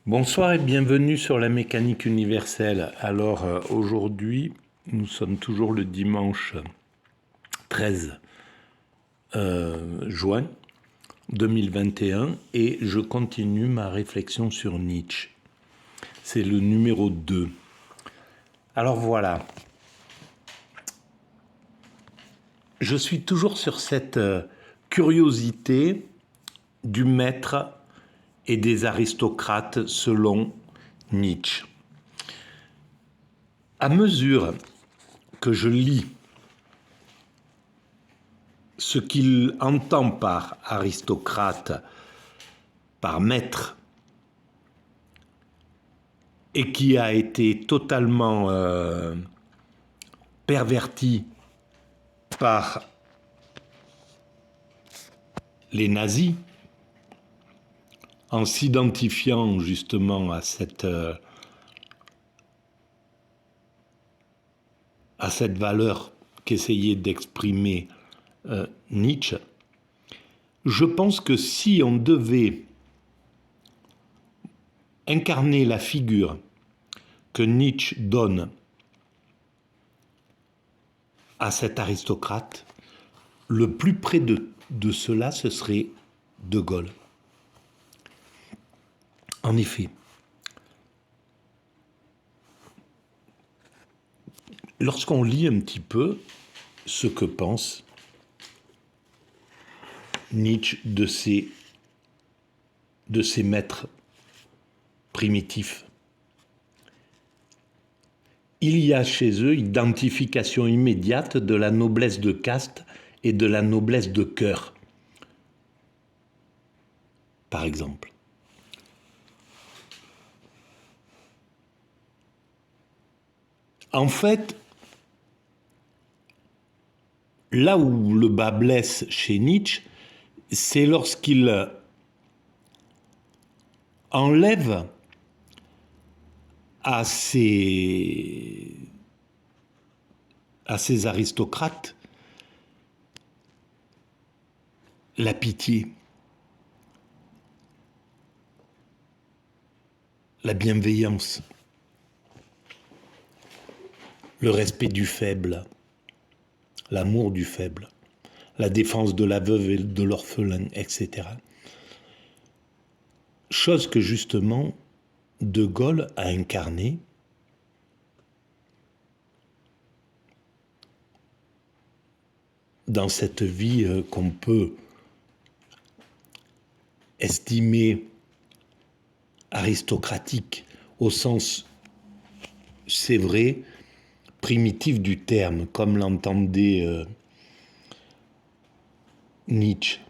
Bonsoir et bienvenue sur la mécanique universelle. Alors aujourd'hui, nous sommes toujours le dimanche 13 juin 2021 et je continue ma réflexion sur Nietzsche. C'est le numéro 2. Alors voilà, je suis toujours sur cette curiosité du maître et des aristocrates selon Nietzsche. À mesure que je lis ce qu'il entend par aristocrate, par maître, et qui a été totalement perverti par les nazis, en s'identifiant justement à cette valeur qu'essayait d'exprimer Nietzsche. Je pense que si on devait incarner la figure que Nietzsche donne à cet aristocrate, le plus près de cela, ce serait De Gaulle. En effet, lorsqu'on lit un petit peu ce que pense Nietzsche de ses maîtres primitifs, il y a chez eux identification immédiate de la noblesse de caste et de la noblesse de cœur, par exemple. En fait, là où le bas blesse chez Nietzsche, c'est lorsqu'il enlève à ces aristocrates la pitié, la bienveillance, le respect du faible, l'amour du faible, la défense de la veuve et de l'orphelin, etc. Chose que justement De Gaulle a incarnée dans cette vie qu'on peut estimer aristocratique au sens, c'est vrai, primitif du terme, comme l'entendait Nietzsche.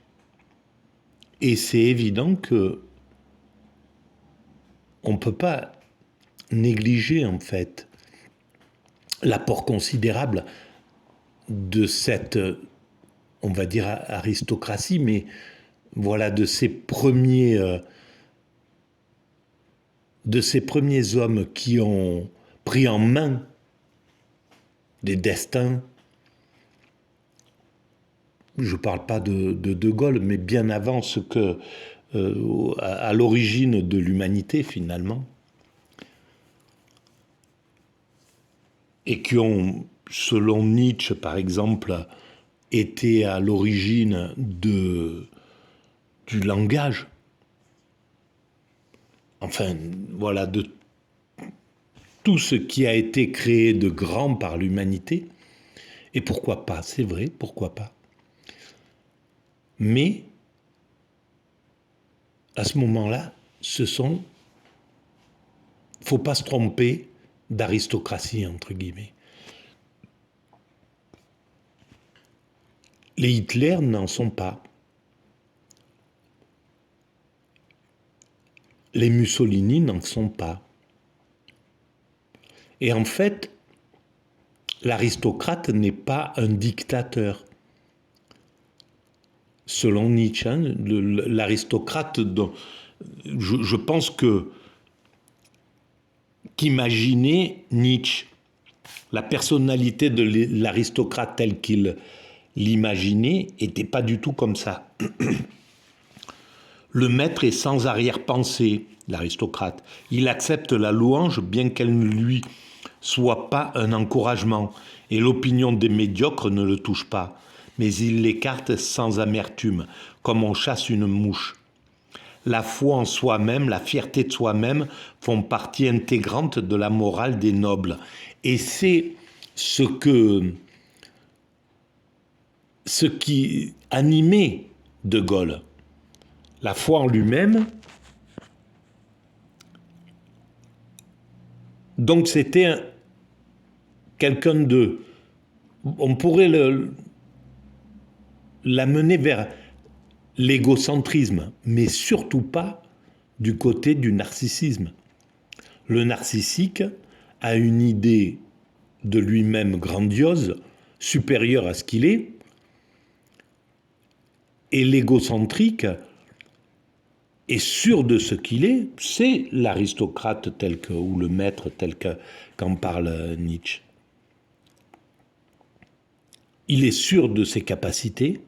Et c'est évident que on ne peut pas négliger en fait l'apport considérable de cette, on va dire, aristocratie, mais voilà, de ces premiers hommes qui ont pris en main des destins. Je ne parle pas de Gaulle, mais bien avant ce que, à l'origine de l'humanité finalement, et qui ont, selon Nietzsche par exemple, été à l'origine du langage. Enfin, voilà, de tout ce qui a été créé de grand par l'humanité. Et pourquoi pas, c'est vrai, pourquoi pas. Mais, à ce moment-là, faut pas se tromper d'aristocratie, entre guillemets. Les Hitler n'en sont pas. Les Mussolini n'en sont pas. Et en fait, l'aristocrate n'est pas un dictateur. Selon Nietzsche, l'aristocrate, je pense qu'imaginait Nietzsche, la personnalité de l'aristocrate telle qu'il l'imaginait, n'était pas du tout comme ça. Le maître est sans arrière-pensée, l'aristocrate. Il accepte la louange bien qu'elle ne lui soit pas un encouragement, et l'opinion des médiocres ne le touche pas. Mais il l'écarte sans amertume, comme on chasse une mouche. La foi en soi-même, la fierté de soi-même font partie intégrante de la morale des nobles. Et c'est ce qui animait De Gaulle. La foi en lui-même. Donc c'était quelqu'un de... On pourrait l'amener vers l'égocentrisme, mais surtout pas du côté du narcissisme. Le narcissique a une idée de lui-même grandiose, supérieure à ce qu'il est, et l'égocentrique est sûr de ce qu'il est, c'est l'aristocrate ou le maître tel qu'en parle Nietzsche. Il est sûr de ses capacités,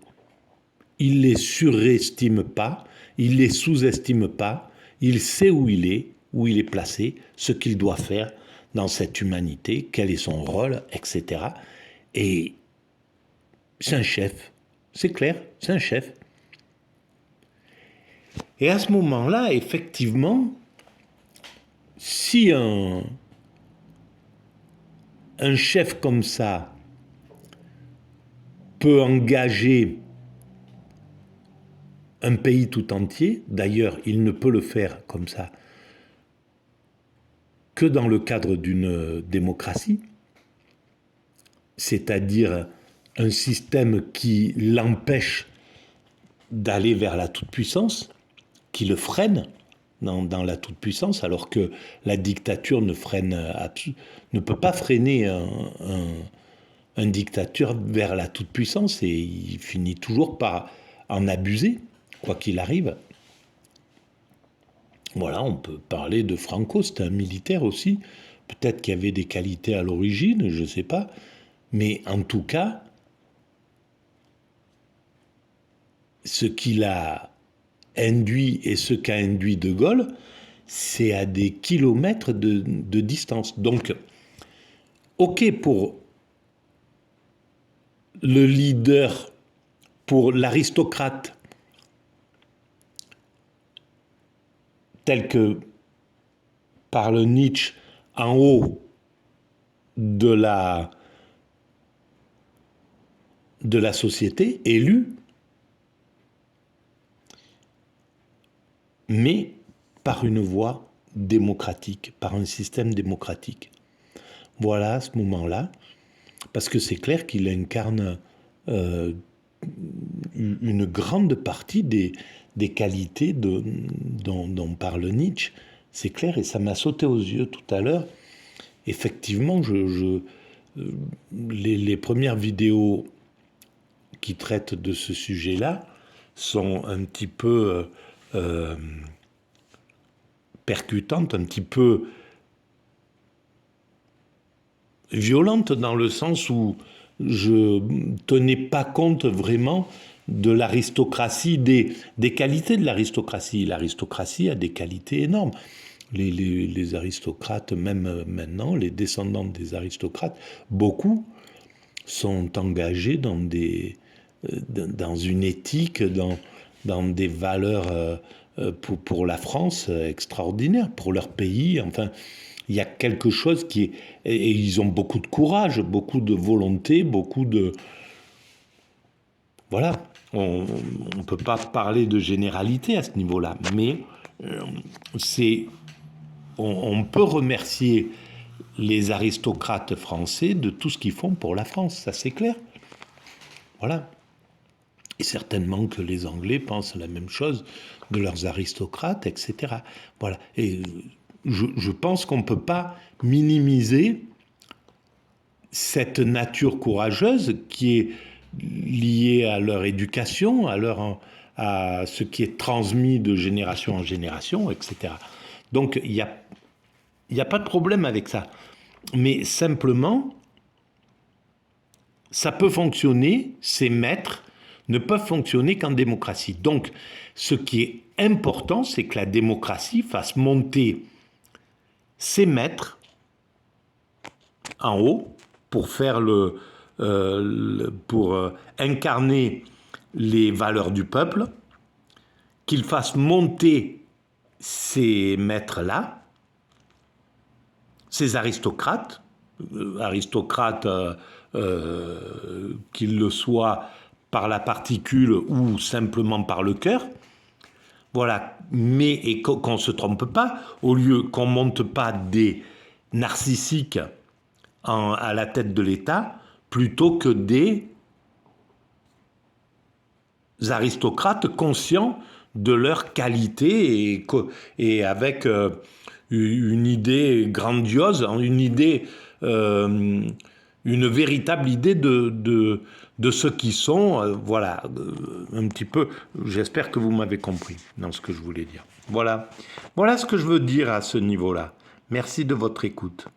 il les surestime pas, il les sous-estime pas, il sait où il est placé, ce qu'il doit faire dans cette humanité, quel est son rôle, etc. Et c'est un chef, c'est clair, c'est un chef. Et à ce moment-là, effectivement, si un chef comme ça peut engager un pays tout entier, d'ailleurs, il ne peut le faire comme ça que dans le cadre d'une démocratie, c'est-à-dire un système qui l'empêche d'aller vers la toute-puissance, qui le freine dans la toute-puissance, alors que la dictature ne peut pas freiner un dictateur vers la toute-puissance, et il finit toujours par en abuser, quoi qu'il arrive. Voilà, on peut parler de Franco, c'était un militaire aussi, peut-être qu'il y avait des qualités à l'origine, je ne sais pas, mais en tout cas, ce qu'il a induit et ce qu'a induit De Gaulle, c'est à des kilomètres de distance. Donc, ok pour le leader, pour l'aristocrate, tel que parle Nietzsche en haut de la société, élu, mais par une voie démocratique, par un système démocratique. Voilà, à ce moment-là, parce que c'est clair qu'il incarne une grande partie des qualités dont parle Nietzsche. C'est clair, et ça m'a sauté aux yeux tout à l'heure. Effectivement, les premières vidéos qui traitent de ce sujet-là sont un petit peu percutantes, un petit peu violentes, dans le sens où je tenais pas compte vraiment de l'aristocratie, des qualités de l'aristocratie. L'aristocratie a des qualités énormes. Les aristocrates, même maintenant, les descendants des aristocrates, beaucoup sont engagés dans une éthique, dans des valeurs pour la France extraordinaires, pour leur pays. Enfin, il y a quelque chose qui est... Et ils ont beaucoup de courage, beaucoup de volonté, beaucoup de... Voilà, on ne peut pas parler de généralité à ce niveau-là, mais on peut remercier les aristocrates français de tout ce qu'ils font pour la France, ça c'est clair. Voilà. Et certainement que les Anglais pensent la même chose de leurs aristocrates, etc. Voilà. Et je pense qu'on ne peut pas minimiser cette nature courageuse qui est liée à leur éducation, à ce qui est transmis de génération en génération, etc. Donc il n'y a pas de problème avec ça. Mais simplement, ça peut fonctionner, ces maîtres ne peuvent fonctionner qu'en démocratie. Donc, ce qui est important, c'est que la démocratie fasse monter ses maîtres en haut pour faire pour incarner les valeurs du peuple, qu'il fasse monter ces maîtres-là, ces aristocrates, qu'ils le soient par la particule ou simplement par le cœur. Voilà, mais et qu'on ne se trompe pas, au lieu qu'on ne monte pas des narcissiques à la tête de l'État, plutôt que des aristocrates conscients de leur qualité et avec une idée grandiose, une véritable idée de ce qu'ils sont. Voilà, un petit peu, j'espère que vous m'avez compris dans ce que je voulais dire. Voilà ce que je veux dire à ce niveau-là. Merci de votre écoute.